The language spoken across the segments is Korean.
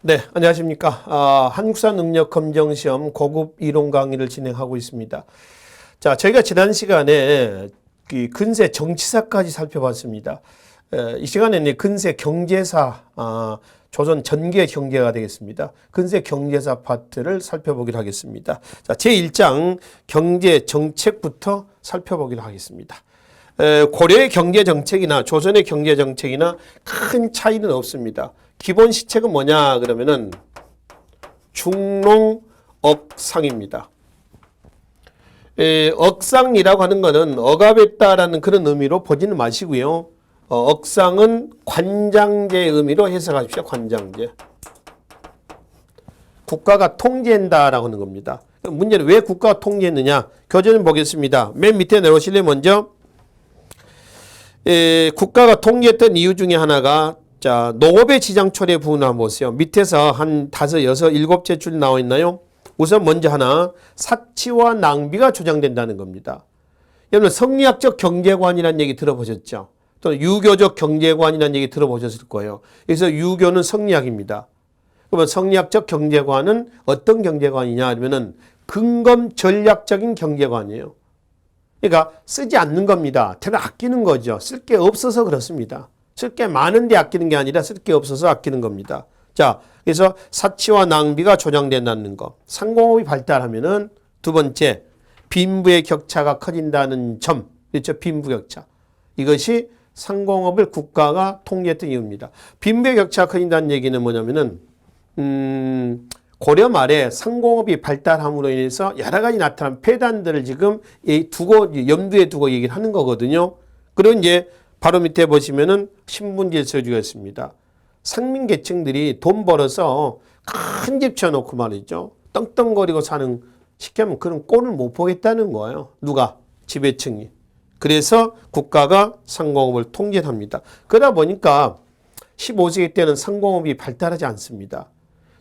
네, 안녕하십니까. 한국사 능력 검정 시험 고급 이론 강의를 진행하고 있습니다. 자, 저희가 지난 시간에 근세 정치사까지 살펴봤습니다. 이 시간에는 근세 경제사, 조선 전개 경제가 되겠습니다. 근세 경제사 파트를 살펴보기로 하겠습니다. 자, 제1장 경제 정책부터 살펴보기로 하겠습니다. 고려의 경제 정책이나 조선의 경제 정책이나 큰 차이는 없습니다. 기본 시책은 뭐냐 그러면은 중농억상입니다. 억상이라고 하는 것은 억압했다라는 그런 의미로 보지는 마시고요. 억상은 관장제의 의미로 해석하십시오. 관장제. 국가가 통제한다라고 하는 겁니다. 문제는 왜 국가가 통제했느냐? 교재를 보겠습니다. 맨 밑에 내려오실래요? 먼저 국가가 통제했던 이유 중에 하나가 자, 농업의 지장 초래 부분을 한번 보세요. 밑에서 한 5, 6, 7째 줄 나와 있나요? 우선 먼저 하나, 사치와 낭비가 조장된다는 겁니다. 여러분 성리학적 경제관이라는 얘기 들어보셨죠? 또 유교적 경제관이라는 얘기 들어보셨을 거예요. 그래서 유교는 성리학입니다. 그러면 성리학적 경제관은 어떤 경제관이냐 하면은 근검 전략적인 경제관이에요. 그러니까 쓰지 않는 겁니다. 대로 아끼는 거죠. 쓸 게 없어서 그렇습니다. 쓸 게 많은데 아끼는 게 아니라 쓸 게 없어서 아끼는 겁니다. 자, 그래서 사치와 낭비가 조장된다는 거. 상공업이 발달하면은 두 번째, 빈부의 격차가 커진다는 점. 그렇죠? 빈부격차. 이것이 상공업을 국가가 통제했던 이유입니다. 빈부의 격차가 커진다는 얘기는 뭐냐면은, 고려 말에 상공업이 발달함으로 인해서 여러 가지 나타난 폐단들을 지금 염두에 두고 얘기를 하는 거거든요. 그리고 이제 바로 밑에 보시면은 신분질서주가 있습니다. 상민 계층들이 돈 벌어서 큰 집 쳐놓고 말이죠. 떵떵거리고 사는 쉽게 하면 그런 꼴을 못 보겠다는 거예요. 누가? 지배층이. 그래서 국가가 상공업을 통제합니다. 그러다 보니까 15세기 때는 상공업이 발달하지 않습니다.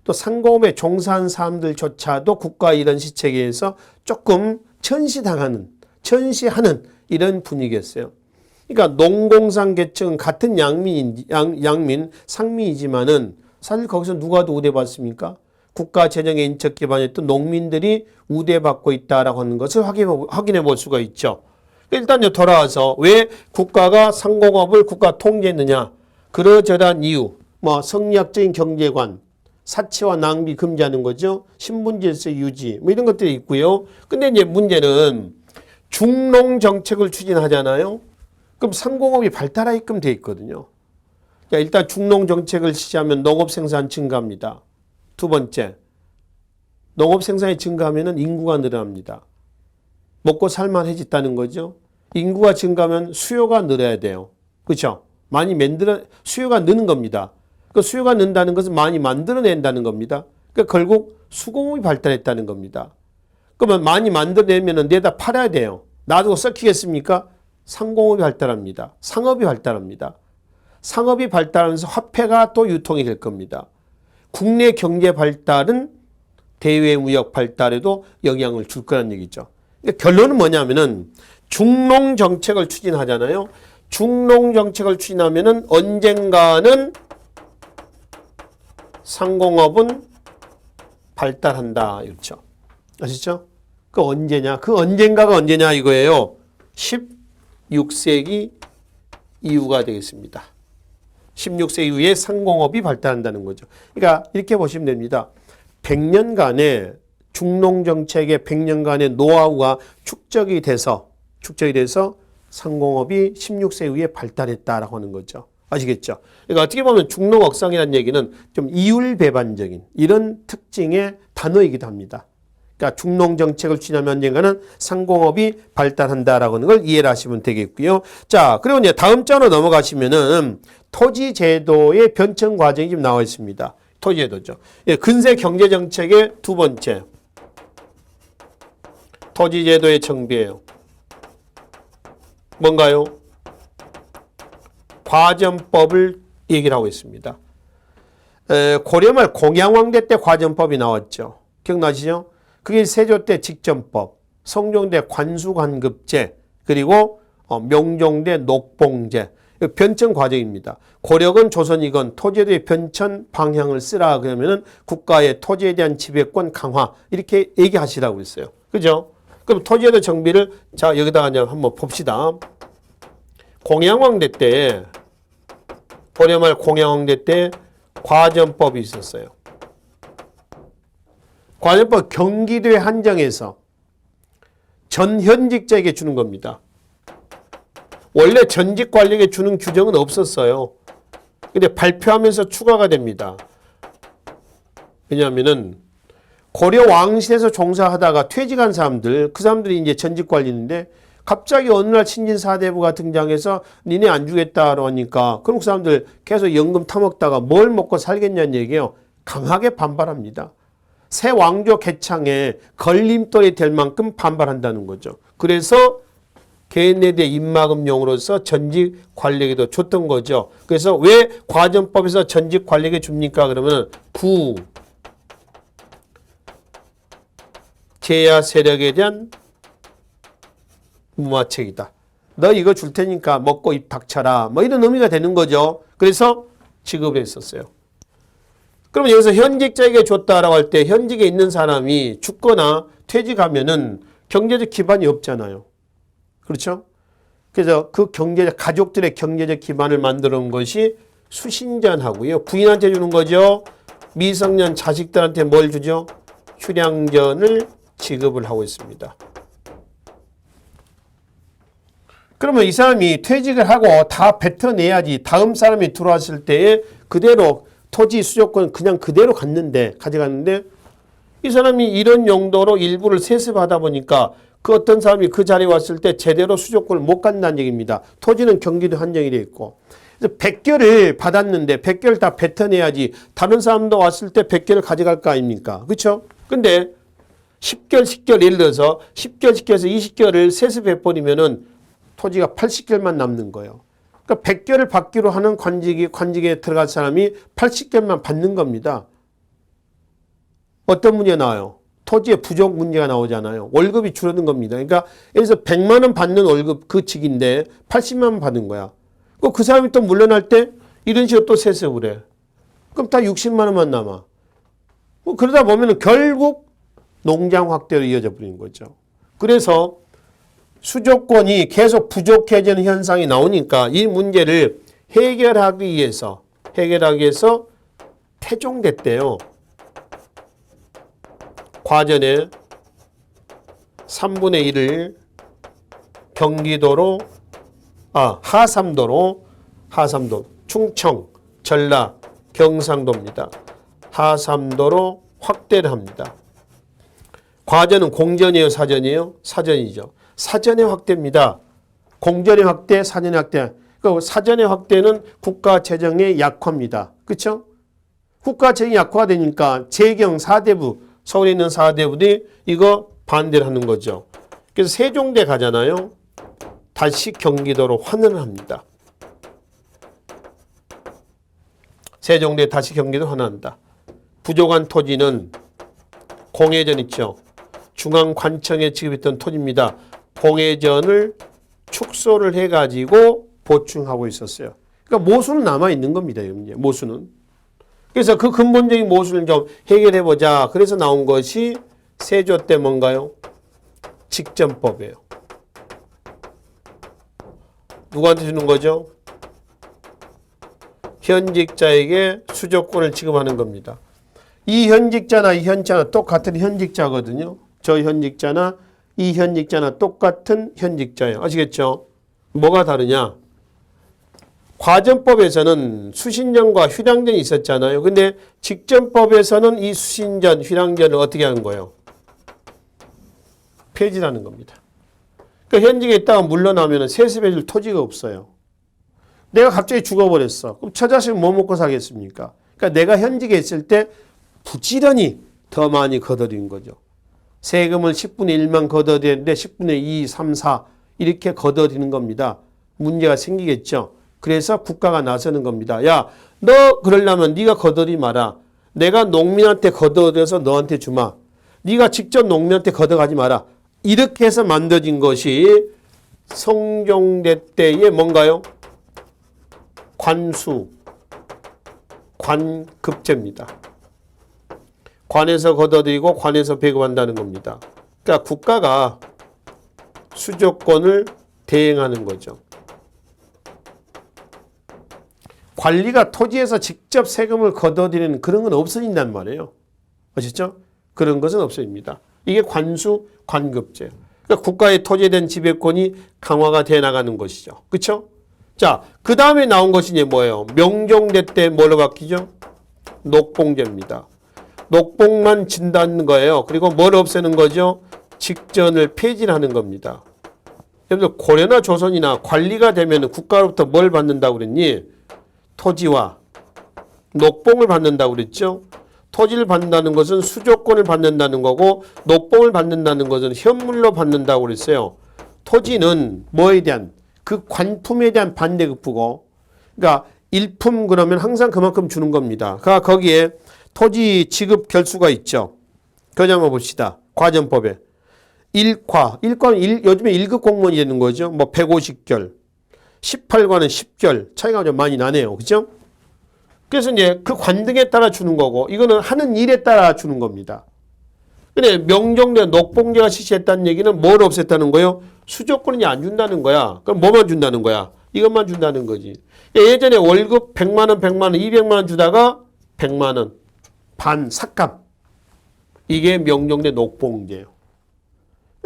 또 상공업에 종사한 사람들조차도 국가 이런 시책에 의해서 조금 천시하는 이런 분위기였어요. 그러니까 농공상 계층은 같은 양민, 상민이지만은 사실 거기서 누가 더 우대받습니까? 국가 재정에 인적 기반했던 농민들이 우대받고 있다라고 하는 것을 확인해 볼 수가 있죠. 일단 돌아와서 왜 국가가 상공업을 국가 통제했느냐? 그러저러한 이유, 성리학적인 경제관, 사치와 낭비 금지하는 거죠. 신분질서 유지, 이런 것들이 있고요. 근데 이제 문제는 중농 정책을 추진하잖아요. 그럼 상공업이 발달하게끔 돼 있거든요. 자, 일단 중농 정책을 시작하면 농업 생산 증가합니다. 두 번째, 농업 생산이 증가하면 인구가 늘어납니다. 먹고 살만해졌다는 거죠. 인구가 증가하면 수요가 늘어야 돼요. 그렇죠? 수요가 느는 겁니다. 그 수요가 는다는 것은 많이 만들어낸다는 겁니다. 그러니까 결국 수공업이 발달했다는 겁니다. 그러면 많이 만들어내면 내다 팔아야 돼요. 놔두고 썩히겠습니까? 상공업이 발달합니다. 상업이 발달합니다. 상업이 발달하면서 화폐가 또 유통이 될 겁니다. 국내 경제 발달은 대외 무역 발달에도 영향을 줄 거라는 얘기죠. 그러니까 결론은 뭐냐면은 중농 정책을 추진하잖아요. 중농 정책을 추진하면은 언젠가는 상공업은 발달한다. 이렇죠. 아시죠? 그 언제냐? 그 언젠가가 언제냐 이거예요. 16세기 이후가 되겠습니다. 16세기 이후에 상공업이 발달한다는 거죠. 그러니까 이렇게 보시면 됩니다. 100년간의 중농정책의 100년간의 노하우가 축적이 돼서 상공업이 16세기 이후에 발달했다라고 하는 거죠. 아시겠죠? 그러니까 어떻게 보면 중농억상이라는 얘기는 좀 이율배반적인 이런 특징의 단어이기도 합니다. 그러니까 중농정책을 추진하면 언젠가는 상공업이 발달한다라고 하는 걸 이해를 하시면 되겠고요. 자, 그리고 이제 다음 장으로 넘어가시면은 토지제도의 변천 과정이 지금 나와 있습니다. 토지제도죠. 예, 근세 경제정책의 두 번째. 토지제도의 정비예요. 뭔가요? 과전법을 얘기를 하고 있습니다. 고려말 공양왕대 때 과전법이 나왔죠. 기억나시죠? 그게 세조 때 직전법, 성종 때 관수관급제, 그리고 명종 때 녹봉제. 변천 과정입니다. 고려건 조선이건 토지의 변천 방향을 쓰라 그러면은 국가의 토지에 대한 지배권 강화 이렇게 얘기하시라고 했어요. 그죠? 그럼 토지에 대한 정비를 자 여기다가 그냥 한번 봅시다. 공양왕대 때 고려말 공양왕대 때 과전법이 있었어요. 과전법 경기도에 한정해서 전현직자에게 주는 겁니다. 원래 전직 관리에게 주는 규정은 없었어요. 근데 발표하면서 추가가 됩니다. 왜냐하면은 고려 왕실에서 종사하다가 퇴직한 사람들, 그 사람들이 이제 전직 관리인데 갑자기 어느 날 신진 사대부가 등장해서 니네 안 주겠다고 하니까 그럼 그 사람들 계속 연금 타먹다가 뭘 먹고 살겠냐는 얘기예요. 강하게 반발합니다. 새 왕조 개창에 걸림돌이 될 만큼 반발한다는 거죠. 그래서 개인에 대해 입막음용으로서 전직 관리에게도 줬던 거죠. 그래서 왜 과전법에서 전직 관리에게 줍니까? 그러면 부 제야 세력에 대한 무마책이다. 너 이거 줄 테니까 먹고 입 닥쳐라. 뭐 이런 의미가 되는 거죠. 그래서 지급을 했었어요. 그럼 여기서 현직자에게 줬다라고 할 때 현직에 있는 사람이 죽거나 퇴직하면은 경제적 기반이 없잖아요. 그렇죠? 그래서 그 가족들의 경제적 기반을 만들어 놓은 것이 수신전하고요. 부인한테 주는 거죠. 미성년 자식들한테 뭘 주죠? 휴량전을 지급을 하고 있습니다. 그러면 이 사람이 퇴직을 하고 다 뱉어내야지 다음 사람이 들어왔을 때에 그대로 토지 수조권 그냥 그대로 가져갔는데 이 사람이 이런 용도로 일부를 세습하다 보니까 그 어떤 사람이 그 자리에 왔을 때 제대로 수조권을 못 갖는다는 얘기입니다. 토지는 경기도 한정이 되어 있고. 그래서 100개를 받았는데 100개를 다 뱉어내야지 다른 사람도 왔을 때 100개를 가져갈 거 아닙니까? 그렇죠? 근데 10개월 예를 들어서 10개에서 20개를 세습해버리면은 토지가 80개만 남는 거예요. 그러니까 100개를 받기로 하는 관직에 들어갈 사람이 80개만 받는 겁니다. 어떤 문제가 나와요? 토지의 부족 문제가 나오잖아요. 월급이 줄어든 겁니다. 그러니까 여기서 100만 원 받는 월급 그 직인데 80만 원 받는 거야. 그 사람이 또 물러날 때 이런 식으로 또 세습을 해. 그럼 다 60만 원만 남아. 그러다 보면 결국 농장 확대로 이어져 버리는 거죠. 그래서 수조권이 계속 부족해지는 현상이 나오니까 이 문제를 해결하기 위해서 태종됐대요. 과전에 3분의 1을 경기도로 하삼도, 충청, 전라, 경상도입니다. 하삼도로 확대를 합니다. 과전은 공전이에요, 사전이에요? 사전이죠. 사전의 확대입니다. 공전의 확대, 사전의 확대. 그 사전의 확대는 국가 재정의 약화입니다. 그렇죠? 국가 재정이 약화되니까 재경 4대부, 서울에 있는 4대부들이 이거 반대를 하는 거죠. 그래서 세종대 가잖아요. 다시 경기도로 환원을 합니다. 세종대 다시 경기도로 환원한다. 부족한 토지는 공회전 있죠. 중앙관청에 지급했던 토지입니다. 공회전을 축소를 해가지고 보충하고 있었어요. 그러니까 모수는 남아있는 겁니다. 모수는. 그래서 그 근본적인 모수를 좀 해결해보자. 그래서 나온 것이 세조 때 뭔가요? 직전법이에요. 누구한테 주는 거죠? 현직자에게 수조권을 지급하는 겁니다. 이 현직자나 이 현직자나 똑같은 현직자거든요. 저 현직자나 이 현직자나 똑같은 현직자예요. 아시겠죠? 뭐가 다르냐? 과전법에서는 수신전과 휴량전이 있었잖아요. 근데 직전법에서는 이 수신전, 휴량전을 어떻게 하는 거예요? 폐지하는 겁니다. 그러니까 현직에 있다가 물러나면 세습해줄 토지가 없어요. 내가 갑자기 죽어버렸어. 그럼 저 자식은 뭐 먹고 사겠습니까? 그러니까 내가 현직에 있을 때 부지런히 더 많이 걷어들인 거죠. 세금을 10분의 1만 걷어야 되는데 10분의 2, 3, 4 이렇게 걷어들이는 겁니다. 문제가 생기겠죠. 그래서 국가가 나서는 겁니다. 야, 너 그러려면 네가 걷어들이 마라. 내가 농민한테 걷어들여서 너한테 주마. 네가 직접 농민한테 걷어가지 마라. 이렇게 해서 만들어진 것이 성종대 때의 뭔가요? 관수, 관급제입니다. 관에서 걷어들이고 관에서 배급한다는 겁니다. 그러니까 국가가 수조권을 대행하는 거죠. 관리가 토지에서 직접 세금을 걷어들이는 그런 건 없어진단 말이에요. 아시죠? 그런 것은 없어집니다. 이게 관수, 관급제. 그러니까 국가의 토지에 대한 지배권이 강화가 돼 나가는 것이죠. 그렇죠? 자, 그 다음에 나온 것이 이제 뭐예요? 명종대 때 뭘로 바뀌죠? 녹봉제입니다. 녹봉만 진다는 거예요. 그리고 뭘 없애는 거죠? 직전을 폐지하는 겁니다. 여러분들 고려나 조선이나 관리가 되면 국가로부터 뭘 받는다고 그랬니? 토지와 녹봉을 받는다고 그랬죠? 토지를 받는다는 것은 수조권을 받는다는 거고 녹봉을 받는다는 것은 현물로 받는다고 그랬어요. 토지는 뭐에 대한 그 관품에 대한 반대급부고 그러니까 일품 그러면 항상 그만큼 주는 겁니다. 그러니까 거기에 토지 지급 결수가 있죠. 그거 한번 봅시다. 과전법에. 일과는 요즘에 1급 공무원이 되는 거죠. 뭐 150결, 18과는 10결 차이가 좀 많이 나네요. 그죠? 그래서 이제 그 관등에 따라 주는 거고 이거는 하는 일에 따라 주는 겁니다. 근데 명종대 녹봉제가 실시했다는 얘기는 뭘 없앴다는 거예요? 수조권이 안 준다는 거야. 그럼 뭐만 준다는 거야? 이것만 준다는 거지. 예전에 월급 100만 원, 100만 원, 200만 원 주다가 100만 원 반 삭감. 이게 명종대 녹봉제예요.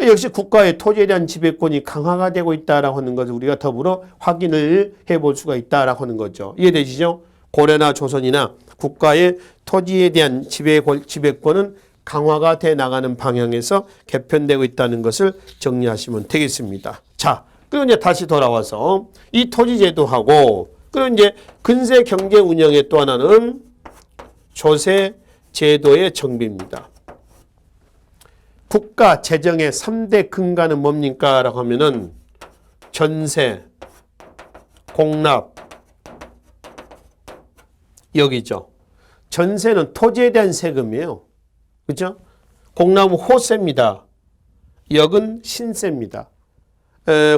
역시 국가의 토지에 대한 지배권이 강화가 되고 있다라고 하는 것을 우리가 더불어 확인을 해볼 수가 있다라고 하는 거죠. 이해되시죠? 고려나 조선이나 국가의 토지에 대한 지배권은 강화가 돼 나가는 방향에서 개편되고 있다는 것을 정리하시면 되겠습니다. 자, 그리고 이제 다시 돌아와서 이 토지제도하고 그리고 이제 근세 경제 운영의 또 하나는 조세 제도의 정비입니다. 국가 재정의 3대 근간은 뭡니까? 라고 하면은 전세, 공납, 여기죠. 전세는 토지에 대한 세금이에요. 그죠? 공납은 호세입니다. 역은 신세입니다.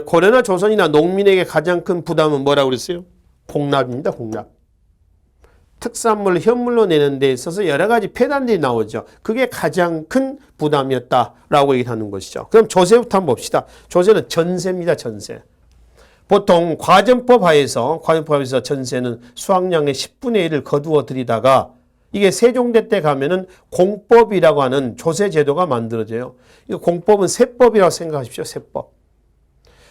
고려나 조선이나 농민에게 가장 큰 부담은 뭐라고 그랬어요? 공납입니다. 공납. 특산물, 현물로 내는 데 있어서 여러 가지 폐단들이 나오죠. 그게 가장 큰 부담이었다라고 얘기하는 것이죠. 그럼 조세부터 한번 봅시다. 조세는 전세입니다. 전세. 보통 과전법 하에서 전세는 수확량의 10분의 1을 거두어 들이다가 이게 세종대 때 가면은 공법이라고 하는 조세 제도가 만들어져요. 이 공법은 세법이라고 생각하십시오. 세법.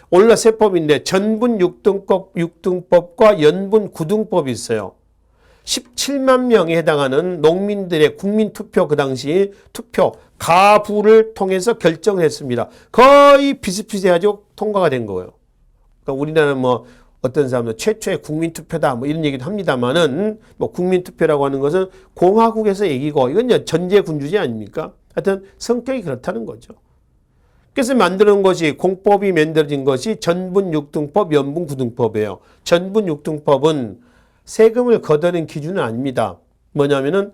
오늘날 세법인데 전분 6등법과 연분 9등법이 있어요. 17만 명에 해당하는 농민들의 국민투표 그 당시 투표 가부를 통해서 결정을 했습니다. 거의 비슷비슷해가지고 통과가 된 거예요. 그러니까 우리나라는 뭐 어떤 사람들 최초의 국민투표다 뭐 이런 얘기도 합니다만은 뭐 국민투표라고 하는 것은 공화국에서 얘기고 이건 전제군주제 아닙니까? 하여튼 성격이 그렇다는 거죠. 그래서 만드는 것이 공법이 만들어진 것이 전분 6등법, 연분 9등법이에요. 전분 6등법은 세금을 걷어낸 기준은 아닙니다. 뭐냐면은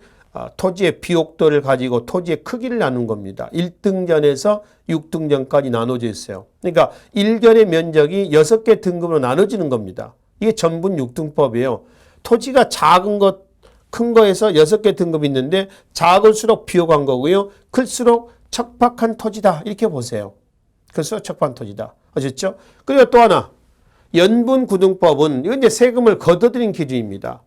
토지의 비옥도를 가지고 토지의 크기를 나눈 겁니다. 1등전에서 6등전까지 나눠져 있어요. 그러니까 1결의 면적이 6개 등급으로 나눠지는 겁니다. 이게 전분 6등법이에요. 토지가 작은 것, 큰 거에서 6개 등급이 있는데 작을수록 비옥한 거고요. 클수록 척박한 토지다. 이렇게 보세요. 클수록 척박한 토지다. 아셨죠? 그리고 또 하나. 연분 9등법은 이건 이제 세금을 걷어들인 기준입니다.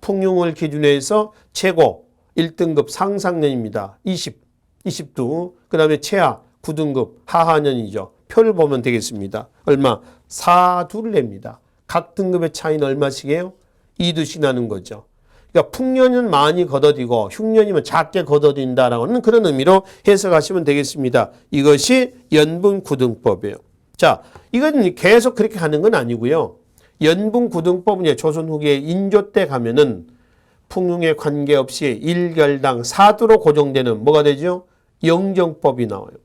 풍융을 기준으로 해서 최고 1등급 상상년입니다. 20두. 그 다음에 최하 9등급 하하년이죠. 표를 보면 되겠습니다. 얼마? 4두를 냅니다. 각 등급의 차이는 얼마씩이에요? 2두씩 나는 거죠. 그러니까 풍년은 많이 걷어들이고 흉년이면 작게 걷어들인다라고 하는 그런 의미로 해석하시면 되겠습니다. 이것이 연분 9등법이에요. 자, 이건 계속 그렇게 가는 건 아니고요. 연분 9등법은 조선 후기에 인조 때 가면은 풍융에 관계없이 1결당 4두로 고정되는 뭐가 되죠? 영정법이 나와요.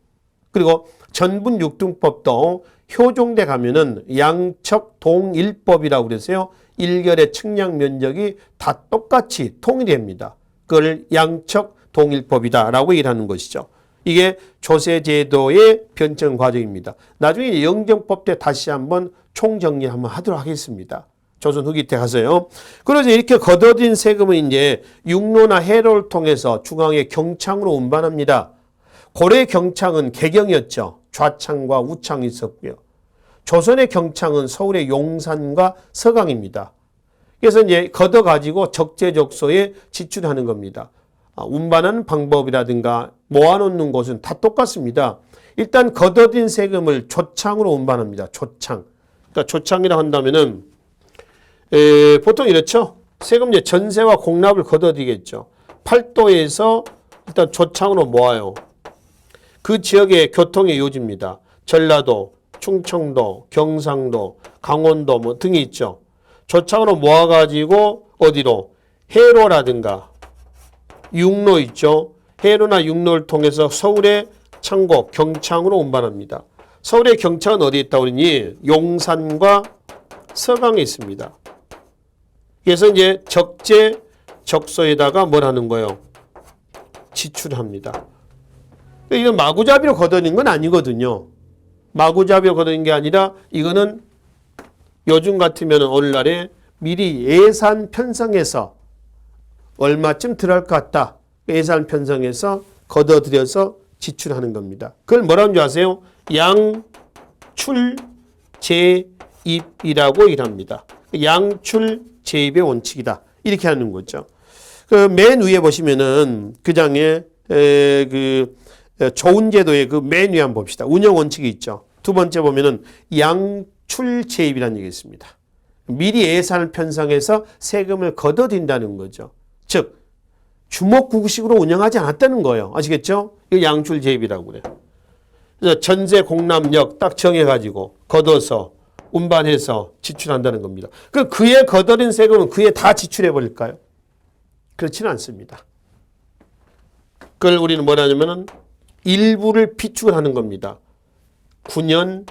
그리고 전분 6등법도 효종대 가면은 양척 동일법이라고 그래서요. 1결의 측량 면적이 다 똑같이 통일됩니다. 그걸 양척 동일법이다라고 얘기를 하는 것이죠. 이게 조세제도의 변천 과정입니다. 나중에 영정법 때 다시 한번 총정리 한번 하도록 하겠습니다. 조선 후기 때 가서요. 그래서 이렇게 걷어들인 세금은 이제 육로나 해로를 통해서 중앙의 경창으로 운반합니다. 고려 경창은 개경이었죠. 좌창과 우창이 있었고요. 조선의 경창은 서울의 용산과 서강입니다. 그래서 이제 걷어가지고 적재적소에 지출하는 겁니다. 운반하는 방법이라든가 모아놓는 곳은 다 똑같습니다. 일단 걷어들인 세금을 조창으로 운반합니다. 조창. 그러니까 조창이라고 한다면은 보통 이렇죠. 세금 이제 전세와 공납을 걷어들이겠죠. 팔도에서 일단 조창으로 모아요. 그 지역의 교통의 요지입니다. 전라도, 충청도, 경상도, 강원도 뭐 등이 있죠. 조창으로 모아가지고 어디로? 해로라든가 육로 있죠. 해로나 육로를 통해서 서울의 창고, 경창으로 운반합니다. 서울의 경창은 어디에 있다고 그러니? 용산과 서강에 있습니다. 그래서 이제 적재, 적소에다가 뭘 하는 거예요? 지출합니다. 이건 마구잡이로 걷어낸 건 아니거든요. 마구잡이로 걷어낸 게 아니라 이거는 요즘 같으면 오늘날에 미리 예산 편성해서 얼마쯤 들어갈 것 같다. 예산 편성해서 걷어들여서 지출하는 겁니다. 그걸 뭐라는 줄 아세요? 양출제입이라고 일합니다. 양출제입의 원칙이다. 이렇게 하는 거죠. 그 맨 위에 보시면은 그 장에 좋은 제도의 그 맨 위에 한번 봅시다. 운영 원칙이 있죠. 두 번째 보면은 양출제입이라는 얘기 있습니다. 미리 예산을 편성해서 세금을 걷어들인다는 거죠. 즉 주먹구구식으로 운영하지 않았다는 거예요. 아시겠죠? 이거 양출제입이라고 그래요. 그래서 전세 공납력 딱 정해가지고 걷어서 운반해서 지출한다는 겁니다. 그럼 그에 걷어린 세금은 그에 다 지출해 버릴까요? 그렇지는 않습니다. 그걸 우리는 뭐라 하냐면은 일부를 비축을 하는 겁니다. 9년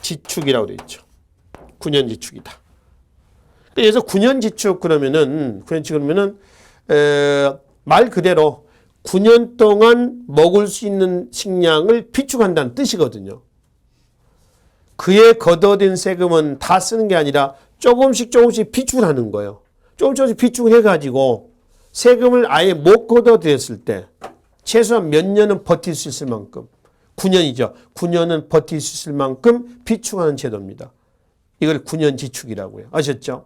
지축이라고 되어 있죠. 9년 지축이다. 그래서 9년 지축 그러면은 말 그대로 9년 동안 먹을 수 있는 식량을 비축한다는 뜻이거든요. 그에 걷어든 세금은 다 쓰는 게 아니라 조금씩 비축을 하는 거예요. 조금씩 비축을 해가지고 세금을 아예 못 걷어들였을 때 최소한 몇 년은 버틸 수 있을 만큼 9년이죠. 9년은 버틸 수 있을 만큼 비축하는 제도입니다. 이걸 9년 지축이라고 해요. 아셨죠?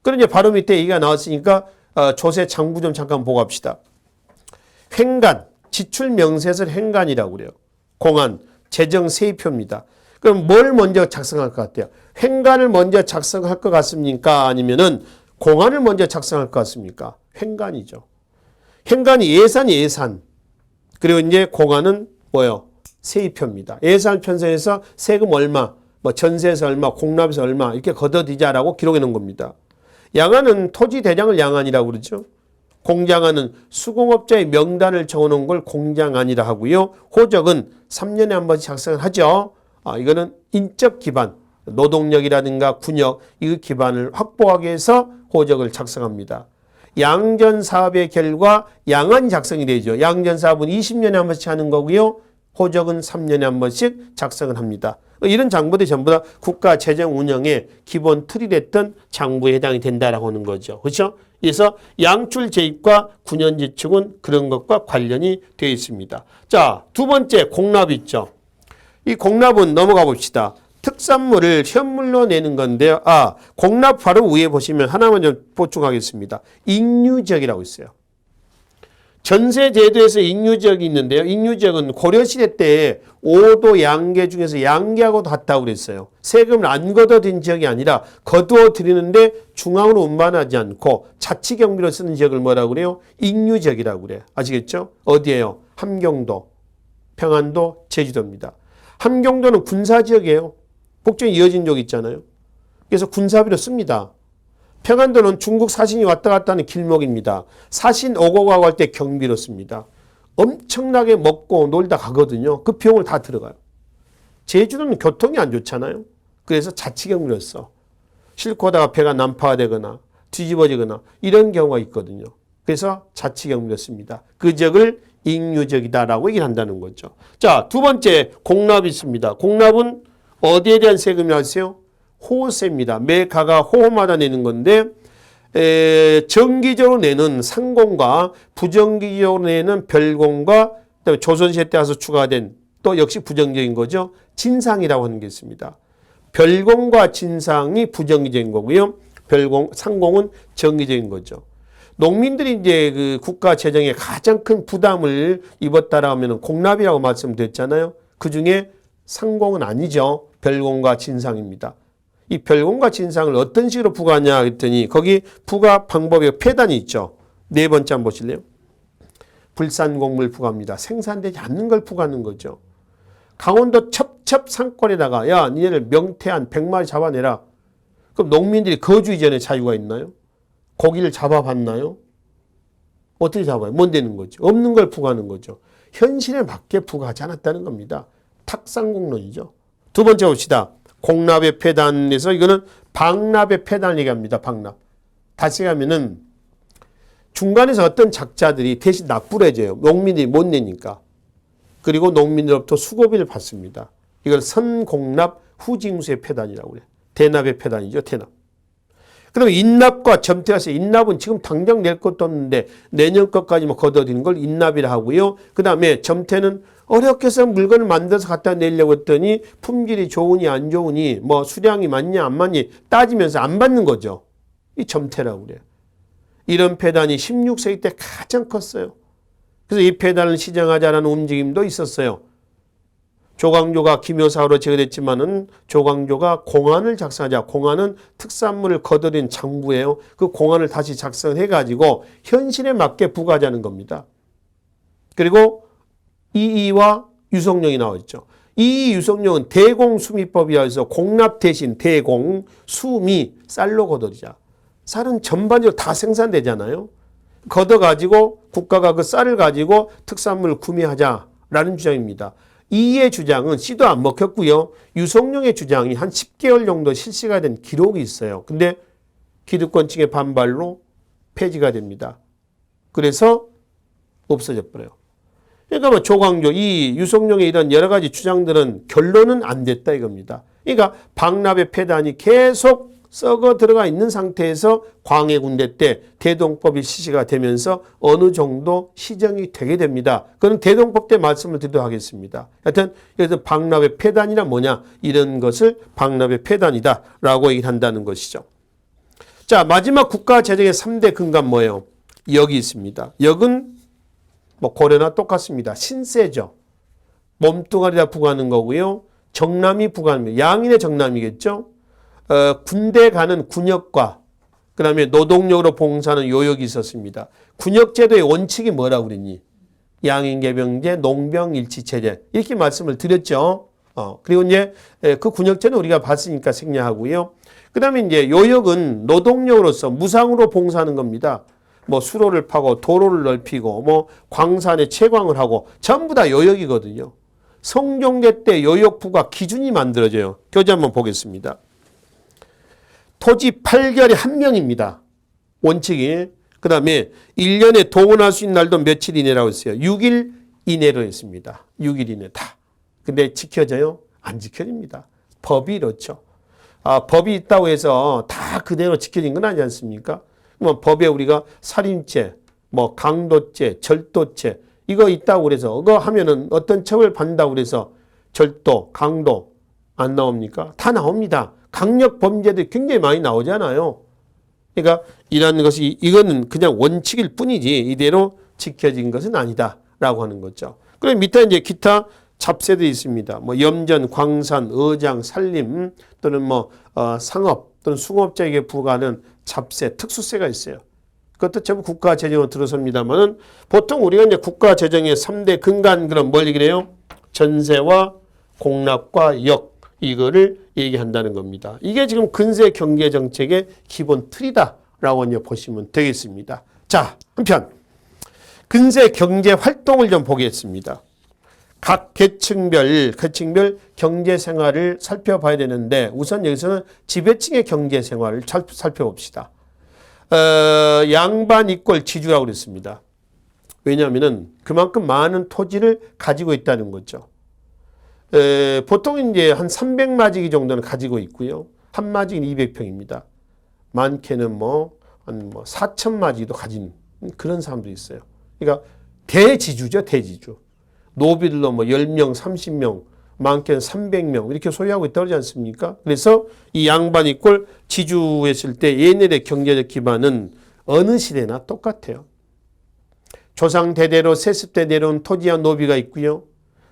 그럼 이제 바로 밑에 얘기가 나왔으니까 조세 장부 좀 잠깐 보고 합시다. 횡간, 지출 명세서를 횡간이라고 그래요. 공안, 재정 세입표입니다. 그럼 뭘 먼저 작성할 것 같아요? 횡간을 먼저 작성할 것 같습니까? 아니면은 공안을 먼저 작성할 것 같습니까? 횡간이죠. 횡간이 예산. 그리고 이제 공안은 뭐예요? 세입표입니다. 예산 편성해서 세금 얼마, 뭐 전세에서 얼마, 공납에서 얼마 이렇게 걷어들이자라고 기록해 놓은 겁니다. 양안은 토지 대장을 양안이라고 그러죠. 공장안은 수공업자의 명단을 적어놓은 걸 공장안이라 하고요. 호적은 3년에 한 번씩 작성을 하죠. 이거는 인적 기반, 노동력이라든가 군역 이 기반을 확보하기 위해서 호적을 작성합니다. 양전사업의 결과 양안이 작성이 되죠. 양전사업은 20년에 한 번씩 하는 거고요. 호적은 3년에 한 번씩 작성을 합니다. 이런 장부들이 전부 다 국가 재정 운영의 기본 틀이 됐던 장부에 해당이 된다라고 하는 거죠. 그렇죠? 그래서 양출 재입과 9년 지축은 그런 것과 관련이 되어 있습니다. 자, 두 번째 공납 있죠. 이 공납은 넘어가 봅시다. 특산물을 현물로 내는 건데요. 공납 바로 위에 보시면 하나만 좀 보충하겠습니다. 익류지역이라고 있어요. 전세제도에서 익류지역이 있는데요. 익류지역은 고려시대 때 5도 양계 중에서 양계하고도 같다고 그랬어요. 세금을 안 걷어들인 지역이 아니라 거두어 드리는데 중앙으로 운반하지 않고 자치경비로 쓰는 지역을 뭐라고 그래요? 익류지역이라고 그래요. 아시겠죠? 어디예요? 함경도, 평안도, 제주도입니다. 함경도는 군사지역이에요. 복종이 이어진 적 있잖아요. 그래서 군사비로 씁니다. 평안도는 중국 사신이 왔다 갔다 하는 길목입니다. 사신 오고 가고 할 때 경비로 씁니다. 엄청나게 먹고 놀다 가거든요. 그 비용을 다 들어가요. 제주도는 교통이 안 좋잖아요. 그래서 자치경비로 써. 싣고 오다가 배가 난파되거나 뒤집어지거나 이런 경우가 있거든요. 그래서 자치경비로 씁니다. 그 지역을 익류지역이다라고 얘기를 한다는 거죠. 자, 두 번째 공납이 있습니다. 공납은 어디에 대한 세금이 아세요? 호세입니다. 매 가가 호마다 내는 건데 정기적으로 내는 상공과 부정기적으로 내는 별공과 그다음에 조선시대 때 와서 추가된 또 역시 부정적인 거죠. 진상이라고 하는 게 있습니다. 별공과 진상이 부정기적인 거고요. 상공은 정기적인 거죠. 농민들이 이제 그 국가 재정에 가장 큰 부담을 입었다라 하면 공납이라고 말씀드렸잖아요. 그 중에 상공은 아니죠. 별공과 진상입니다. 이 별공과 진상을 어떤 식으로 부과하냐 했더니 거기 부과 방법의 폐단이 있죠. 네 번째 한번 보실래요? 불산곡물 부과입니다. 생산되지 않는 걸 부과하는 거죠. 강원도 첩첩 산골에다가 야 니네를 명태한 100마리 잡아내라. 그럼 농민들이 거주 이전에 자유가 있나요? 고기를 잡아봤나요? 어떻게 잡아요? 못 되는 거죠. 없는 걸 부과하는 거죠. 현실에 맞게 부과하지 않았다는 겁니다. 탁상공론이죠. 두 번째 봅시다. 공납의 폐단에서 이거는 방납의 폐단을 얘기합니다. 방납. 다시 가면은 중간에서 어떤 작자들이 대신 납부를 해줘요. 농민들이 못 내니까. 그리고 농민들로부터 수고비를 받습니다. 이걸 선공납 후징수의 폐단이라고 그래요. 대납의 폐단이죠. 대납. 그다음에 인납과 점태가서 인납은 지금 당장 낼 것도 없는데 내년 것까지만 걷어들이는 걸 인납이라 하고요. 그다음에 점태는 어렵게 해서 물건을 만들어서 갖다 내려고 했더니 품질이 좋으니 안 좋으니 뭐 수량이 맞냐 안 맞니 따지면서 안 받는 거죠. 이 점태라고 그래요. 이런 폐단이 16세기 때 가장 컸어요. 그래서 이 폐단을 시정하자라는 움직임도 있었어요. 조광조가 기묘사로 제거됐지만은 조광조가 공안을 작성하자. 공안은 특산물을 거둬들인 장부예요. 그 공안을 다시 작성해가지고 현실에 맞게 부과하자는 겁니다. 그리고 이이와 유성령이 나와있죠. 이이 유성령은 대공수미법이라 해서 공납 대신 대공, 수미, 쌀로 거둬들이자. 쌀은 전반적으로 다 생산되잖아요. 걷어가지고 국가가 그 쌀을 가지고 특산물을 구매하자라는 주장입니다. 이의 주장은 씨도 안 먹혔고요. 유성룡의 주장이 한 10개월 정도 실시가 된 기록이 있어요. 근데 기득권층의 반발로 폐지가 됩니다. 그래서 없어져 버려요. 그러니까 뭐 조광조, 이 유성룡의 이런 여러 가지 주장들은 결론은 안 됐다 이겁니다. 그러니까 방납의 폐단이 계속 썩어 들어가 있는 상태에서 광해군대 때 대동법이 실시가 되면서 어느 정도 시정이 되게 됩니다. 그건 대동법 때 말씀을 드리도록 하겠습니다. 하여튼 그래서 방납의 폐단이란 뭐냐 이런 것을 방납의 폐단이다라고 얘기한다는 것이죠. 자 마지막 국가 재정의 3대 근간 뭐예요? 역이 있습니다. 역은 뭐 고려나 똑같습니다. 신세죠. 몸뚱아리다 부과하는 거고요. 정남이 부과하는 거예요. 양인의 정남이겠죠. 군대 가는 군역과 그 다음에 노동력으로 봉사하는 요역이 있었습니다. 군역제도의 원칙이 뭐라고 그랬니? 양인계병제, 농병일치체제 이렇게 말씀을 드렸죠. 그리고 이제 그 군역제는 우리가 봤으니까 생략하고요. 그 다음에 이제 요역은 노동력으로서 무상으로 봉사하는 겁니다. 뭐 수로를 파고 도로를 넓히고 뭐 광산에 채광을 하고 전부 다 요역이거든요. 성종대 때 요역부가 기준이 만들어져요. 교재 한번 보겠습니다. 토지 8개월에 한 명입니다. 원칙이. 그 다음에 1년에 동원할 수 있는 날도 며칠 이내라고 했어요. 6일 이내로 했습니다. 6일 이내 다. 근데 지켜져요? 안 지켜집니다. 법이 이렇죠. 법이 있다고 해서 다 그대로 지켜진 건 아니지 않습니까? 그러면 법에 우리가 살인죄, 뭐 강도죄, 절도죄 이거 있다고 그래서 그거 하면은 어떤 처벌 받는다고 그래서 절도, 강도 안 나옵니까? 다 나옵니다. 강력 범죄도 굉장히 많이 나오잖아요. 그러니까 이런 것이 이거는 그냥 원칙일 뿐이지 이대로 지켜진 것은 아니다라고 하는 거죠. 그리고 밑에 이제 기타 잡세들이 있습니다. 뭐 염전, 광산, 어장, 산림 또는 뭐 상업 또는 수공업자에게 부과하는 잡세, 특수세가 있어요. 그것도 전부 국가 재정으로 들어섭니다만은 보통 우리가 이제 국가 재정의 3대 근간 그럼 뭘 얘기해요? 전세와 공납과 역 이거를 얘기한다는 겁니다. 이게 지금 근세 경제 정책의 기본 틀이다라고 이제 보시면 되겠습니다. 자, 한편 근세 경제 활동을 좀 보겠습니다. 각 계층별 경제 생활을 살펴봐야 되는데 우선 여기서는 지배층의 경제 생활을 살펴봅시다. 양반 이꼴 지주라고 그랬습니다. 왜냐하면은 그만큼 많은 토지를 가지고 있다는 거죠. 보통 이제 한 300마지기 정도는 가지고 있고요. 한 마지는 200평입니다. 많게는 한 4,000마지도 가진 그런 사람도 있어요. 그러니까 대지주죠, 대지주. 노비들로 10명, 30명, 많게는 300명 이렇게 소유하고 있다고 그러지 않습니까? 그래서 이 양반이 꼴 지주했을 때 얘네들의 경제적 기반은 어느 시대나 똑같아요. 조상 대대로 세습 때 내려온 토지와 노비가 있고요.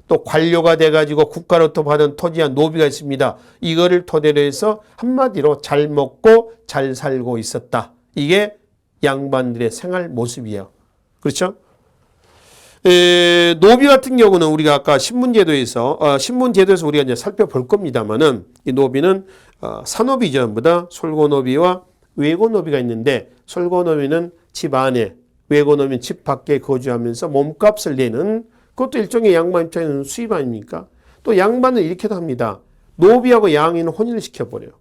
또 관료가 돼가지고 국가로부터 받은 토지와 노비가 있습니다. 이거를 토대로 해서 한마디로 잘 먹고 잘 살고 있었다. 이게 양반들의 생활 모습이에요. 그렇죠? 노비 같은 경우는 우리가 아까 신분제도에서 우리가 이제 살펴볼 겁니다만은 이 노비는 산노비 전보다 솔고노비와 외고노비가 있는데 솔고노비는 집 안에 외고노비는 집 밖에 거주하면서 몸값을 내는 그것도 일종의 양반 입장에서는 수입 아닙니까? 또 양반은 이렇게도 합니다. 노비하고 양인은 혼인을 시켜버려요.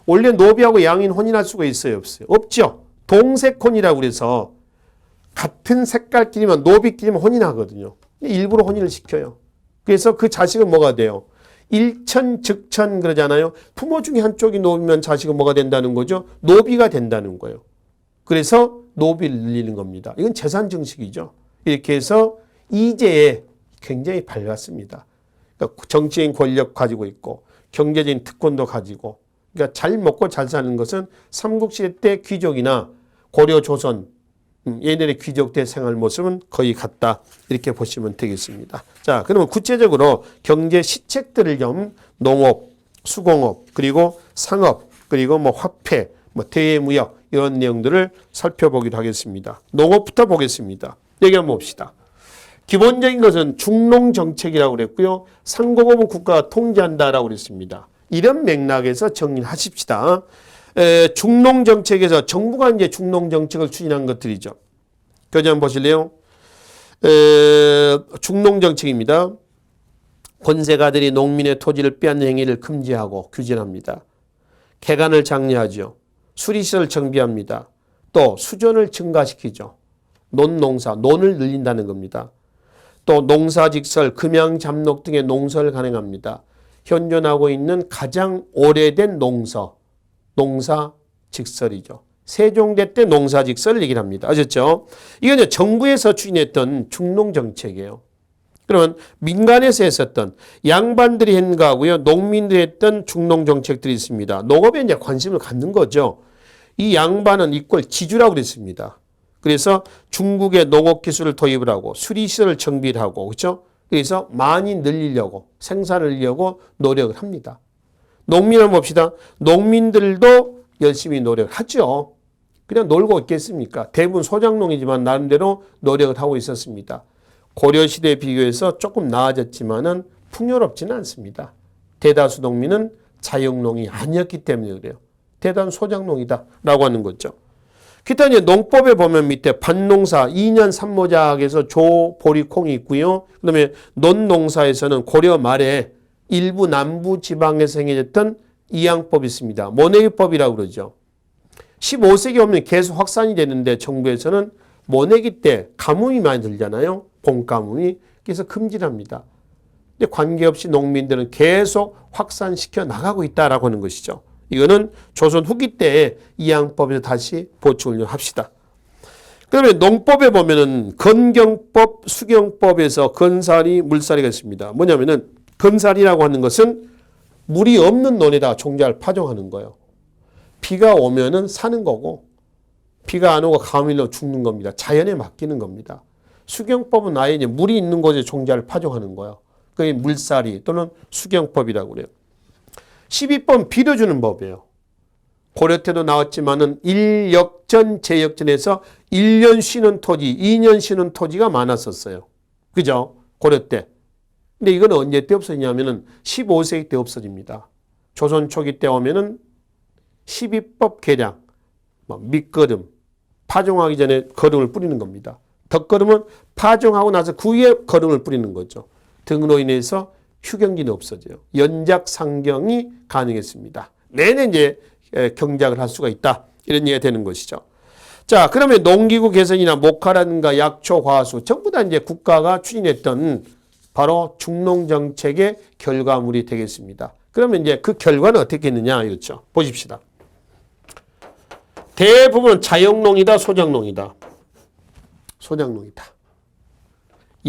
원래 노비하고 양인 혼인할 수가 있어요? 없어요? 없죠. 동색혼이라고 그래서 같은 색깔끼리만 노비끼리만 혼인하거든요. 일부러 혼인을 시켜요. 그래서 그 자식은 뭐가 돼요? 일천즉천 그러잖아요. 부모 중에 한쪽이 노비면 자식은 뭐가 된다는 거죠? 노비가 된다는 거예요. 그래서 노비를 늘리는 겁니다. 이건 재산 증식이죠. 이렇게 해서 이제에 굉장히 밝았습니다. 그러니까 정치인 권력 가지고 있고 경제적인 특권도 가지고 그러니까 잘 먹고 잘 사는 것은 삼국시대 때 귀족이나 고려 조선 얘네들의 귀족대 생활 모습은 거의 같다. 이렇게 보시면 되겠습니다. 자, 그러면 구체적으로 경제 시책들을 좀 농업, 수공업, 그리고 상업, 그리고 화폐, 대외무역 이런 내용들을 살펴보기로 하겠습니다. 농업부터 보겠습니다. 여기 한번 봅시다. 기본적인 것은 중농정책이라고 그랬고요. 상공업은 국가가 통제한다라고 그랬습니다. 이런 맥락에서 정리를 하십시다. 중농정책에서 정부가 이제 중농정책을 추진한 것들이죠. 교재 한번 보실래요? 중농정책입니다. 권세가들이 농민의 토지를 빼앗는 행위를 금지하고 규제합니다. 개간을 장려하죠. 수리시설 정비합니다. 또 수존을 증가시키죠. 논농사, 논을 늘린다는 겁니다. 또 농사직설, 금양, 잡록 등의 농사를 간행합니다. 현존하고 있는 가장 오래된 농사직설이죠. 세종대 때 농사직설을 얘기를 합니다. 아셨죠? 이건 정부에서 추진했던 중농정책이에요. 그러면 민간에서 했었던 양반들이 한 거하고요. 농민들이 했던 중농정책들이 있습니다. 농업에 이제 관심을 갖는 거죠. 이 양반은 이꼴 지주라고 그랬습니다. 그래서 중국의 농업기술을 도입을 하고 수리시설을 정비를 하고 그렇죠? 그래서 많이 늘리려고 생산을 늘리려고 노력을 합니다. 농민 한번 봅시다. 농민들도 열심히 노력을 하죠. 그냥 놀고 있겠습니까? 대부분 소작농이지만 나름대로 노력을 하고 있었습니다. 고려시대에 비교해서 조금 나아졌지만은 풍요롭지는 않습니다. 대다수 농민은 자영농이 아니었기 때문에 그래요. 대단한 소작농이다라고 하는 거죠. 기타 이제 농법에 보면 밑에 밭농사 2년 산모작에서 조, 보리, 콩이 있고요. 그다음에 논농사에서는 고려 말에 일부 남부 지방에서 행해졌던 이양법이 있습니다. 모내기법이라고 그러죠. 15세기 오면 계속 확산이 되는데 정부에서는 모내기 때 가뭄이 많이 들잖아요. 봄가뭄이. 그래서 금지를 합니다. 근데 관계없이 농민들은 계속 확산시켜 나가고 있다라고 하는 것이죠. 이거는 조선 후기 때의 이양법에서 다시 보충을 합시다. 그러면 농법에 보면은 건경법, 수경법에서 건살이, 물살이가 있습니다. 뭐냐면은 건살이라고 하는 것은 물이 없는 논에다 종자를 파종하는 거예요. 비가 오면은 사는 거고 비가 안 오고 가뭄일로 죽는 겁니다. 자연에 맡기는 겁니다. 수경법은 아예 이제 물이 있는 곳에 종자를 파종하는 거예요. 그게 물살이 또는 수경법이라고 그래요. 12번 비료 주는 법이에요. 고려 때도 나왔지만은 일역전, 제역전에서 1년 쉬는 토지, 2년 쉬는 토지가 많았었어요. 그죠? 고려 때. 근데 이건 언제 때 없어지냐면은 15세기 때 없어집니다. 조선 초기 때 오면은 12법 개량, 밑거름, 파종하기 전에 거름을 뿌리는 겁니다. 덧거름은 파종하고 나서 그 위에 거름을 뿌리는 거죠. 등으로 인해서 휴경지는 없어져요. 연작 상경이 가능했습니다. 내내 이제 경작을 할 수가 있다. 이런 얘기가 되는 것이죠. 자, 그러면 농기구 개선이나 목화라든가 약초, 과수 전부 다 이제 국가가 추진했던 바로 중농정책의 결과물이 되겠습니다. 그러면 이제 그 결과는 어떻게 했느냐 이렇죠. 보십시다. 대부분 자영농이다, 소작농이다. 소작농이다.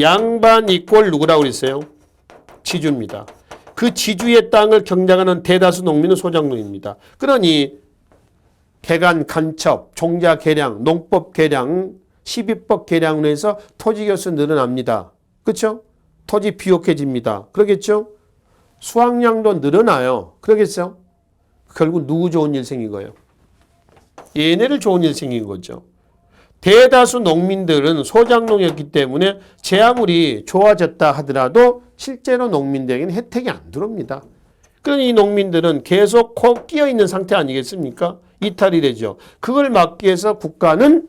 양반 이꼴 누구라고 그랬어요? 지주입니다. 그 지주의 땅을 경작하는 대다수 농민은 소작농입니다. 그러니 개간, 간첩, 종자 개량, 농법 개량, 시비법 개량으로 해서 토지 교수 늘어납니다. 그렇죠? 토지 비옥해집니다. 그러겠죠? 수확량도 늘어나요. 그러겠어요? 결국 누구 좋은 일 생긴 거예요? 얘네를 좋은 일 생긴 거죠. 대다수 농민들은 소작농이었기 때문에 제 아무리 좋아졌다 하더라도 실제로 농민들에게는 혜택이 안 들어옵니다. 그러니 이 농민들은 계속 코 끼어 있는 상태 아니겠습니까? 이탈이 되죠. 그걸 막기 위해서 국가는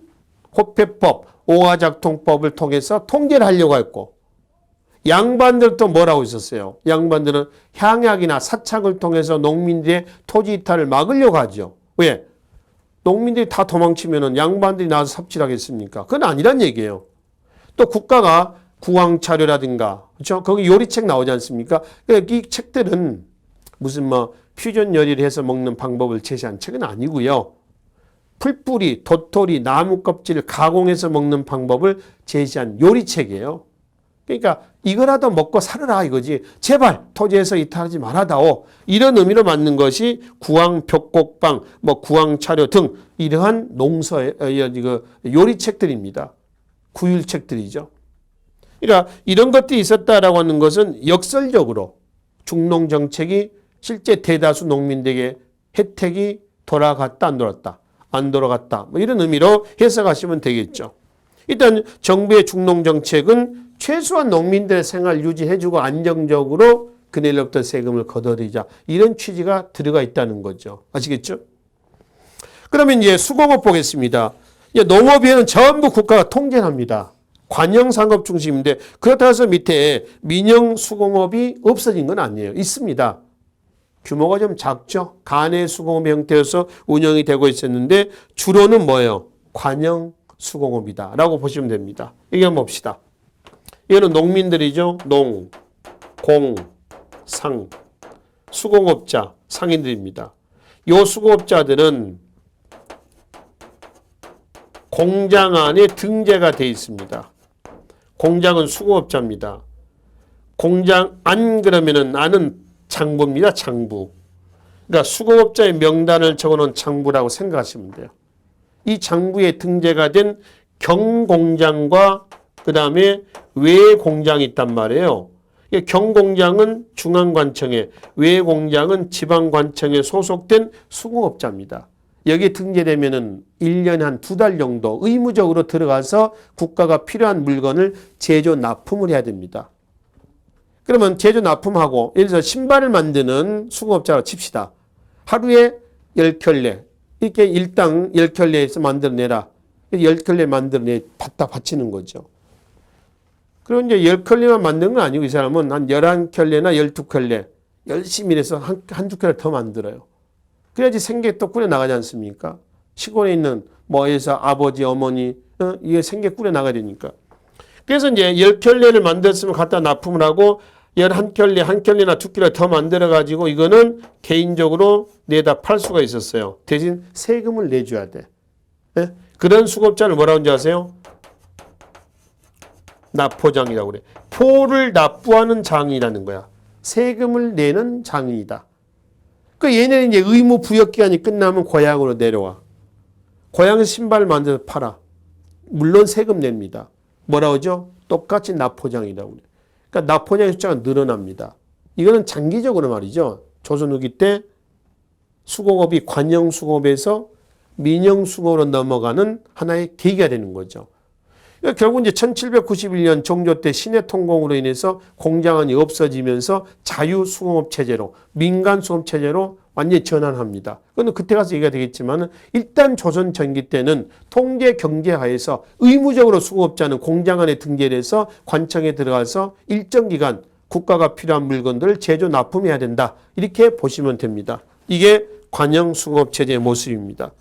호패법, 오화작통법을 통해서 통제를 하려고 했고, 양반들도 뭐라고 있었어요? 양반들은 향약이나 사착을 통해서 농민들의 토지 이탈을 막으려고 하죠. 왜? 농민들이 다 도망치면은 양반들이 나와서 삽질 하겠습니까? 그건 아니란 얘기예요. 또 국가가 구황차료라든가, 그렇죠? 거기 요리책 나오지 않습니까? 이 책들은 무슨 뭐 퓨전 요리를 해서 먹는 방법을 제시한 책은 아니고요. 풀뿌리, 도토리, 나무 껍질을 가공해서 먹는 방법을 제시한 요리책이에요. 그러니까 이거라도 먹고 살아라 이거지. 제발 토지에서 이탈하지 말아다오. 이런 의미로 만든 것이 구황 벽곡방, 뭐 구황 차료 등 이러한 농서의 요리책들입니다. 구율책들이죠. 그러니까 이런 것들이 있었다라고 하는 것은 역설적으로 중농 정책이 실제 대다수 농민들에게 혜택이 돌아갔다 안 돌아갔다. 안 돌아갔다. 뭐 이런 의미로 해석하시면 되겠죠. 일단 정부의 중농 정책은 최소한 농민들의 생활 유지해주고 안정적으로 그네로부터 세금을 걷어들이자 이런 취지가 들어가 있다는 거죠. 아시겠죠? 그러면 이제 수공업 보겠습니다. 농업에는 전부 국가가 통제합니다. 관영상업 중심인데 그렇다고 해서 밑에 민영수공업이 없어진 건 아니에요. 있습니다. 규모가 좀 작죠. 간의 수공업 형태여서 운영이 되고 있었는데 주로는 뭐예요? 관영수공업이다 라고 보시면 됩니다. 이게 한번 봅시다. 이거는 농민들이죠. 농, 공, 상, 수공업자, 상인들입니다. 이 수공업자들은 공장 안에 등재가 되어 있습니다. 공장은 수공업자입니다. 공장 안 그러면은 안은 장부입니다. 장부. 그러니까 수공업자의 명단을 적어놓은 장부라고 생각하시면 돼요. 이 장부에 등재가 된 경공장과 그 다음에 외공장이 있단 말이에요. 경공장은 중앙관청에, 외공장은 지방관청에 소속된 수공업자입니다. 여기에 등재되면은 1년에 한 2달 정도 의무적으로 들어가서 국가가 필요한 물건을 제조 납품을 해야 됩니다. 그러면 제조 납품하고 예를 들어서 신발을 만드는 수공업자로 칩시다. 하루에 10켤레 이렇게 일당 10켤레에서 만들어내라. 10켤레 만들어내 받다 바치는 거죠. 그리고 이제 10켤레만 만드는 건 아니고 이 사람은 한 11켤레나 12켤레 열심히 해서 한두 켤레 더 만들어요. 그래야지 생계 또 꾸려 나가지 않습니까? 시골에 있는 뭐에서 아버지, 어머니 이게 생계 꾸려 나가야 되니까. 그래서 이제 10켤레를 만들었으면 갖다 납품을 하고 11켤레, 한 켤레나 2켤레 더 만들어 가지고 이거는 개인적으로 내다 팔 수가 있었어요. 대신 세금을 내줘야 돼. 네? 그런 수급자를 뭐라고 하는지 아세요? 납포장이라고 그래. 포를 납부하는 장이라는 거야. 세금을 내는 장이다. 그 얘네는 이제 의무 부역 기간이 끝나면 고향으로 내려와. 고향에서 신발 만들어서 팔아. 물론 세금 냅니다. 뭐라고 하죠? 똑같이 납포장이라고 그래. 그러니까 납포장의 숫자가 늘어납니다. 이거는 장기적으로 말이죠. 조선 후기 때 수공업이 관영수공업에서 민영수공업으로 넘어가는 하나의 계기가 되는 거죠. 그러니까 결국 이제 1791년 종조 때 신해 통공으로 인해서 공장원이 없어지면서 자유수공업 체제로 민간수공업 체제로 완전히 전환합니다. 그건 그때 가서 얘기가 되겠지만 일단 조선 전기 때는 통제 경제하에서 의무적으로 수공업자는 공장 안에 등재를 해서 관청에 들어가서 일정 기간 국가가 필요한 물건들을 제조 납품해야 된다. 이렇게 보시면 됩니다. 이게 관영수공업 체제의 모습입니다.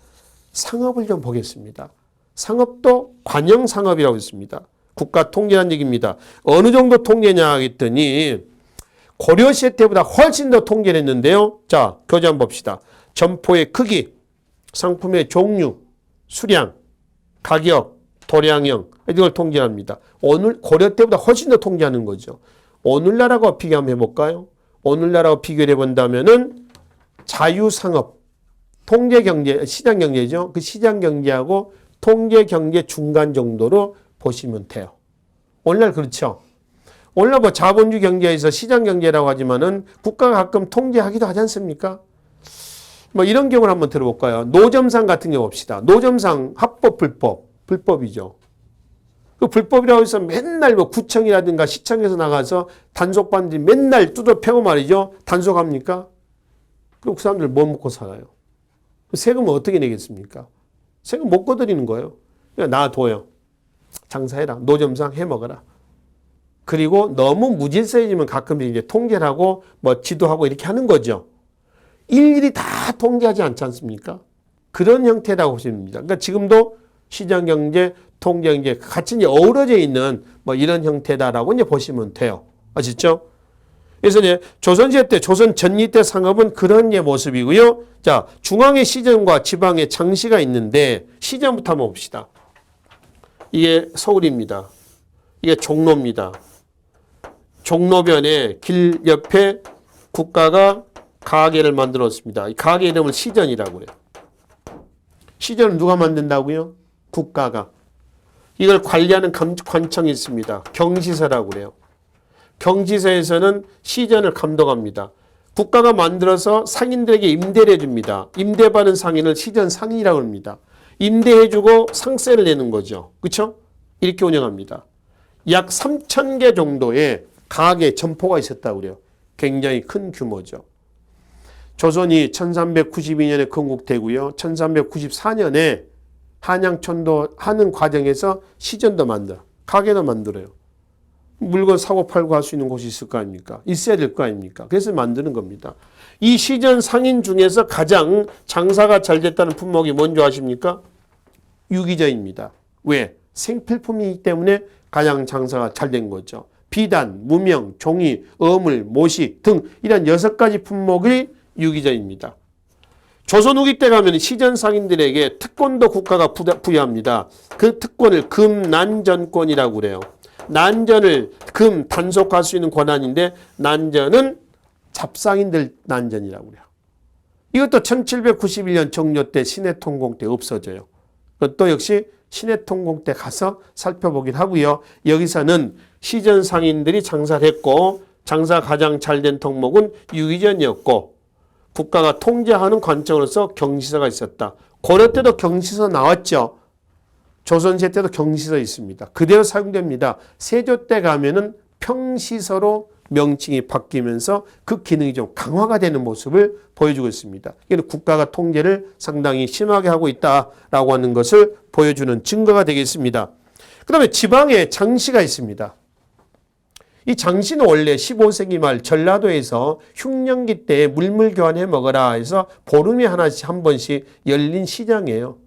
상업을 좀 보겠습니다. 상업도 관영상업이라고 했습니다. 국가 통제라는 얘기입니다. 어느 정도 통제냐 했더니 고려시대 때보다 훨씬 더 통제를 했는데요. 자, 교재 한번 봅시다. 점포의 크기, 상품의 종류, 수량, 가격, 도량형 이걸 통제합니다. 오늘 고려 때보다 훨씬 더 통제하는 거죠. 오늘날하고 비교 한번 해볼까요? 오늘날하고 비교를 해본다면은 자유상업, 통제경제, 시장경제죠. 그 시장경제하고 통제경제 중간 정도로 보시면 돼요. 오늘날 그렇죠. 오늘날 뭐 자본주의 경제에서 시장경제라고 하지만은 국가가 가끔 통제하기도 하지 않습니까? 뭐 이런 경우를 한번 들어볼까요? 노점상 같은 경우 봅시다. 노점상 합법, 불법, 불법이죠. 그 불법이라고 해서 맨날 뭐 구청이라든가 시청에서 나가서 단속반들이 맨날 뚜드러 패고 말이죠. 단속합니까? 그럼 그 사람들 뭐 먹고 살아요? 세금은 어떻게 내겠습니까? 세금 못 거드리는 거예요. 그냥 놔둬요. 장사해라. 노점상 해먹어라. 그리고 너무 무질서해지면 가끔 이제 통제를 하고 뭐 지도하고 이렇게 하는 거죠. 일일이 다 통제하지 않지 않습니까? 그런 형태라고 보시면 됩니다. 그러니까 지금도 시장경제, 통제경제 같이 이제 어우러져 있는 뭐 이런 형태다라고 이제 보시면 돼요. 아시죠? 그래서 이제 조선시대 때, 조선 전리 때 상업은 그런 예 모습이고요. 자, 중앙에 시전과 지방에 장시가 있는데 시전부터 한번 봅시다. 이게 서울입니다. 이게 종로입니다. 종로변에 길 옆에 국가가 가게를 만들었습니다. 이 가게 이름을 시전이라고 해요. 시전을 누가 만든다고요? 국가가. 이걸 관리하는 관청이 있습니다. 경시서라고 그래요. 경시서에서는 시전을 감독합니다. 국가가 만들어서 상인들에게 임대를 해줍니다. 임대받은 상인을 시전 상인이라고 합니다. 임대해주고 상세를 내는 거죠. 그렇죠? 이렇게 운영합니다. 약 3,000개 정도의 가게 점포가 있었다고 그래요. 굉장히 큰 규모죠. 조선이 1392년에 건국되고요. 1394년에 한양천도 하는 과정에서 시전도 만들어. 가게도 만들어요. 물건 사고 팔고 할 수 있는 곳이 있을 거 아닙니까? 있어야 될 거 아닙니까? 그래서 만드는 겁니다. 이 시전 상인 중에서 가장 장사가 잘 됐다는 품목이 뭔지 아십니까? 유기전입니다. 왜? 생필품이기 때문에 가장 장사가 잘 된 거죠. 비단, 무명, 종이, 어물, 모시 등 이런 6가지 품목이 유기전입니다. 조선 후기 때 가면 시전 상인들에게 특권도 국가가 부여합니다. 그 특권을 금난전권이라고 그래요. 난전을 단속할 수 있는 권한인데 난전은 잡상인들 난전이라고 그래요. 이것도 1791년 정조 때 신해통공 때 없어져요. 그것도 역시 신해통공 때 가서 살펴보긴 하고요. 여기서는 시전 상인들이 장사를 했고 장사 가장 잘된 통목은 유기전이었고 국가가 통제하는 관청으로서 경시서가 있었다. 고려 때도 경시서 나왔죠. 조선시대 때도 경시서 있습니다. 그대로 사용됩니다. 세조 때 가면은 평시서로 명칭이 바뀌면서 그 기능이 좀 강화가 되는 모습을 보여주고 있습니다. 이는 국가가 통제를 상당히 심하게 하고 있다라고 하는 것을 보여주는 증거가 되겠습니다. 그 다음에 지방에 장시가 있습니다. 이 장시는 원래 15세기 말 전라도에서 흉년기 때 물물 교환해 먹어라 해서 보름에 하나씩 한 번씩 열린 시장이에요.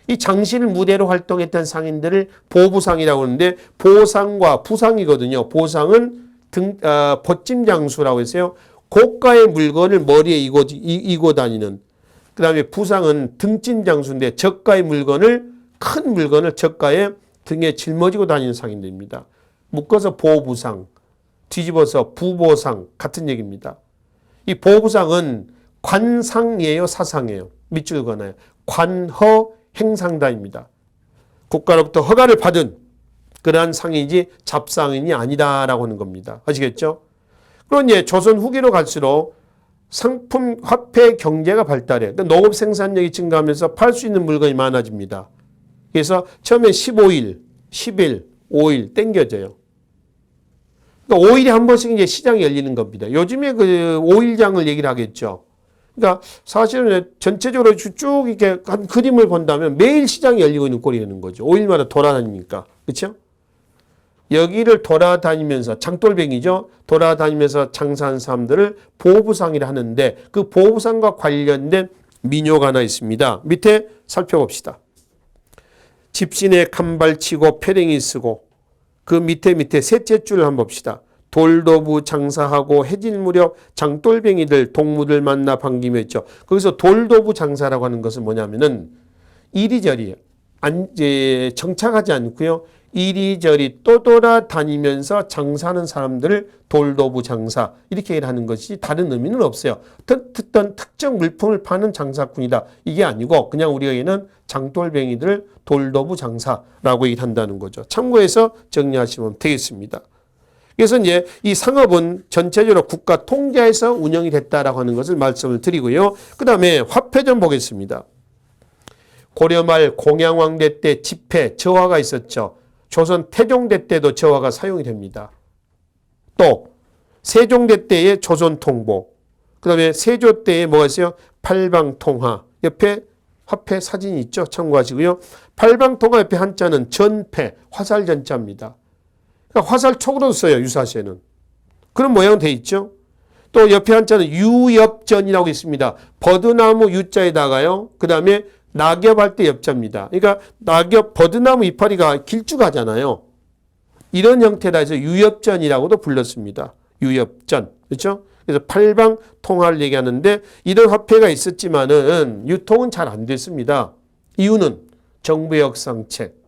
이 장시를 무대로 활동했던 상인들을 보부상이라고 하는데 보상과 부상이거든요. 보상은 벗짐장수라고 했어요. 고가의 물건을 머리에 이고 다니는. 그 다음에 부상은 등짐장수인데 저가의 물건을 큰 물건을 저가에 등에 짊어지고 다니는 상인들입니다. 묶어서 보부상, 뒤집어서 부보상 같은 얘기입니다. 이 보부상은 관상이에요, 사상이에요. 밑줄 그어놔요. 관허 행상다입니다. 국가로부터 허가를 받은 그러한 상인이지 잡상인이 아니다라고 하는 겁니다. 아시겠죠? 그럼 이제 조선 후기로 갈수록 상품 화폐 경제가 발달해. 그러니까 농업 생산력이 증가하면서 팔 수 있는 물건이 많아집니다. 그래서 처음에 15일, 10일, 5일 땡겨져요. 그러니까 5일에 한 번씩 이제 시장이 열리는 겁니다. 요즘에 그 5일장을 얘기를 하겠죠. 그러니까 사실은 전체적으로 쭉 이렇게 한 그림을 본다면 매일 시장이 열리고 있는 꼴이 되는 거죠. 5일마다 돌아다니니까. 그렇죠? 여기를 돌아다니면서 장돌뱅이죠. 돌아다니면서 장사하는 사람들을 보부상이라 하는데 그 보부상과 관련된 민요가 하나 있습니다. 밑에 살펴봅시다. 집신에 간발치고 패랭이 쓰고 그 밑에 셋째 줄을 한번 봅시다. 돌도부 장사하고 해질 무렵 장돌뱅이들 동무들 만나 반기며 있죠. 거기서 돌도부 장사라고 하는 것은 뭐냐면은 이리저리 정착하지 않고요. 이리저리 떠돌아다니면서 장사하는 사람들을 돌도부 장사 이렇게 하는 것이 다른 의미는 없어요. 어떤 특정 물품을 파는 장사꾼이다. 이게 아니고 그냥 우리가 얘는 장돌뱅이들을 돌도부 장사라고 얘기한다는 거죠. 참고해서 정리하시면 되겠습니다. 그래서 이제 이 상업은 전체적으로 국가 통제에서 운영이 됐다라고 하는 것을 말씀을 드리고요. 그 다음에 화폐 좀 보겠습니다. 고려 말 공양왕대 때 지폐, 저화가 있었죠. 조선 태종대 때도 저화가 사용이 됩니다. 또 세종대 때의 조선통보, 그 다음에 세조 때에 뭐가 있어요? 팔방통화. 옆에 화폐 사진이 있죠. 참고하시고요. 팔방통화 옆에 한자는 전패, 화살전자입니다. 그러니까 화살촉으로 써요. 유사시에는. 그런 모양은 돼 있죠. 또 옆에 한자는 유엽전이라고 있습니다. 버드나무 유자에다가요. 그 다음에 낙엽할 때 엽자입니다. 그러니까 낙엽, 버드나무 이파리가 길쭉하잖아요. 이런 형태라 해서 유엽전이라고도 불렀습니다. 유엽전. 그렇죠? 그래서 팔방통화를 얘기하는데 이런 화폐가 있었지만은 유통은 잘 안 됐습니다. 이유는 정부의 역상책.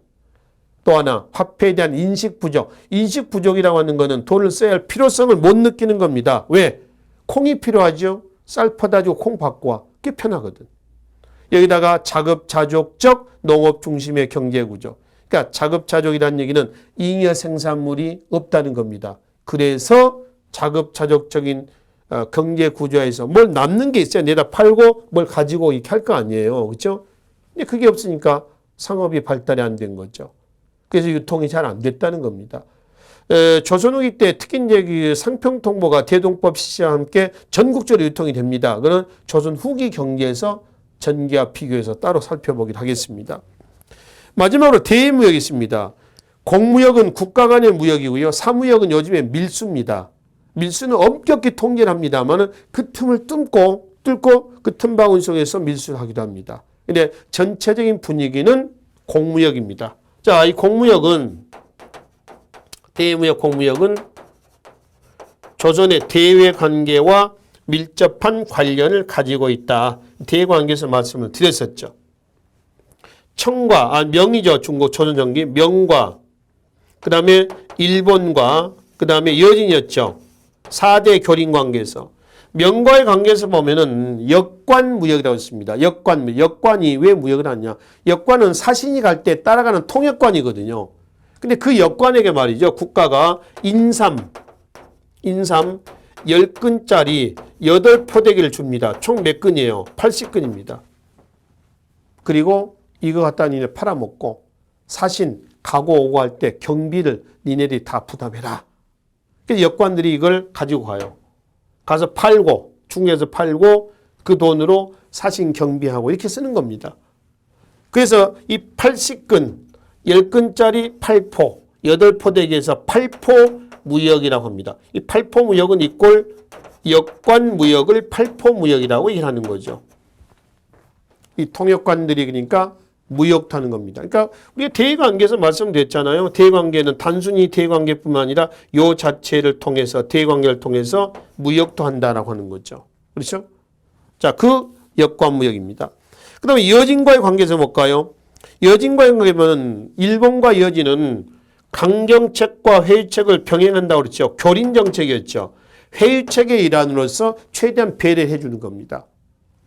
또 하나 화폐에 대한 인식 부족. 인식 부족이라고 하는 것은 돈을 써야 할 필요성을 못 느끼는 겁니다. 왜? 콩이 필요하죠. 쌀 퍼다 주고 콩 받고 와. 그게 편하거든. 여기다가 자급자족적 농업 중심의 경제구조. 그러니까 자급자족이라는 얘기는 잉여 생산물이 없다는 겁니다. 그래서 자급자족적인 경제구조에서 뭘 남는 게 있어야 내다 팔고 뭘 가지고 이렇게 할 거 아니에요. 그렇죠? 근데 그게 없으니까 상업이 발달이 안 된 거죠. 그래서 유통이 잘 안 됐다는 겁니다. 조선 후기 때 특히 이제 그 상평통보가 대동법 시시와 함께 전국적으로 유통이 됩니다. 그건 조선 후기 경제에서 전기와 비교해서 따로 살펴보기로 하겠습니다. 마지막으로 대무역이 있습니다. 공무역은 국가 간의 무역이고요. 사무역은 요즘에 밀수입니다. 밀수는 엄격히 통제를 합니다만 그 틈을 뚫고 그 틈바구니 속에서 밀수를 하기도 합니다. 근데 전체적인 분위기는 공무역입니다. 자, 이 공무역은 대무역 공무역은 조선의 대외 관계와 밀접한 관련을 가지고 있다. 대관계에서 말씀을 드렸었죠. 청과, 명이죠. 중국 조선전기 명과 그 다음에 일본과 그 다음에 여진이었죠. 4대 교린 관계에서 명과의 관계에서 보면은 역관무역이라고 있습니다. 역관이 왜 무역을 하냐? 역관은 사신이 갈 때 따라가는 통역관이거든요. 근데 그 역관에게 말이죠. 국가가 인삼 10근짜리 8포대기를 줍니다. 총 몇 근이에요? 80근입니다. 그리고 이거 갖다 니네 팔아먹고 사신 가고 오고 할 때 경비를 니네들이 다 부담해라. 그래서 역관들이 이걸 가지고 가요. 가서 팔고 중국에서 팔고 그 돈으로 사신 경비하고 이렇게 쓰는 겁니다. 그래서 이 80근 10근짜리 8포 8포대기에서 8포 무역이라고 합니다. 이 8포 무역은 이꼴 역관 무역을 8포 무역이라고 얘기하는 거죠. 이 통역관들이 그러니까 무역도 하는 겁니다. 그러니까 우리가 대외관계에서 말씀드렸잖아요. 대외관계는 단순히 대외관계뿐만 아니라 요 자체를 통해서 대외관계를 통해서 무역도 한다라고 하는 거죠. 그렇죠? 자, 그 역관무역입니다. 그 다음에 여진과의 관계에서 볼까요? 여진과의 관계는 일본과 여진은 강정책과 회유책을 병행한다고 그랬죠. 교린정책이었죠. 회유책의 일환으로서 최대한 배려를 해주는 겁니다.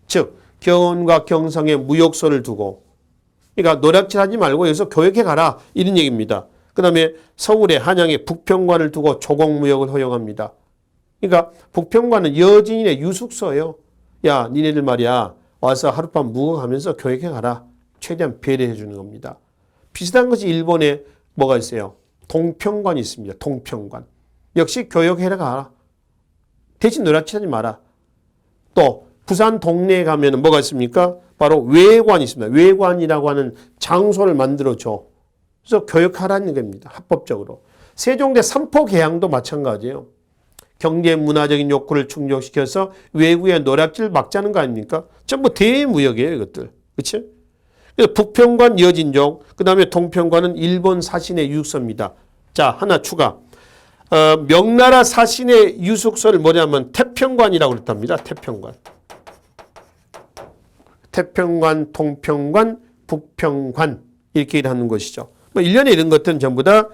즉 경원과 경성에 무역소를 두고 그러니까 노략질하지 말고 여기서 교역해 가라 이런 얘기입니다. 그 다음에 서울에 한양에 북평관을 두고 조공무역을 허용합니다. 그러니까 북평관은 여진인의 유숙소예요. 야 니네들 말이야 와서 하룻밤 묵어가면서 교역해 가라. 최대한 배려해 주는 겁니다. 비슷한 것이 일본에 뭐가 있어요? 동평관이 있습니다. 동평관. 역시 교역해 가라. 대신 노략질하지 마라. 또 부산 동네에 가면 뭐가 있습니까? 바로 외관이 있습니다. 외관이라고 하는 장소를 만들어줘. 그래서 교역하라는 겁니다. 합법적으로. 세종대 삼포개항도 마찬가지예요. 경제 문화적인 욕구를 충족시켜서 외구의 노략질 막자는 거 아닙니까? 전부 대무역이에요. 이것들. 그렇지? 그래서 북평관 여진족, 그 다음에 동평관은 일본 사신의 유숙소입니다. 자, 하나 추가. 명나라 사신의 유숙소를 뭐냐면 태평관이라고 그랬답니다. 태평관. 태평관, 통평관, 북평관 이렇게 일하는 것이죠. 뭐 일련의 이런 것들은 전부 다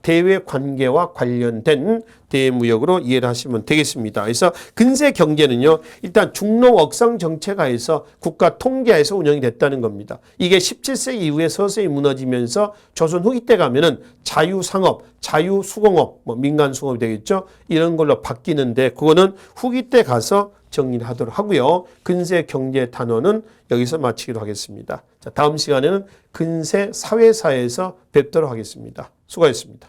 대외 관계와 관련된 대무역으로 이해를 하시면 되겠습니다. 그래서 근세 경제는요, 일단 중농억상 정책하에서 국가 통계하에서 운영이 됐다는 겁니다. 이게 17세기 이후에 서서히 무너지면서 조선 후기 때 가면은 자유상업, 자유수공업, 뭐 민간수공업이 되겠죠. 이런 걸로 바뀌는데 그거는 후기 때 가서 정리를 하도록 하고요. 근세 경제 단원은 여기서 마치기로 하겠습니다. 자, 다음 시간에는 근세 사회사에서 뵙도록 하겠습니다. 수고하셨습니다.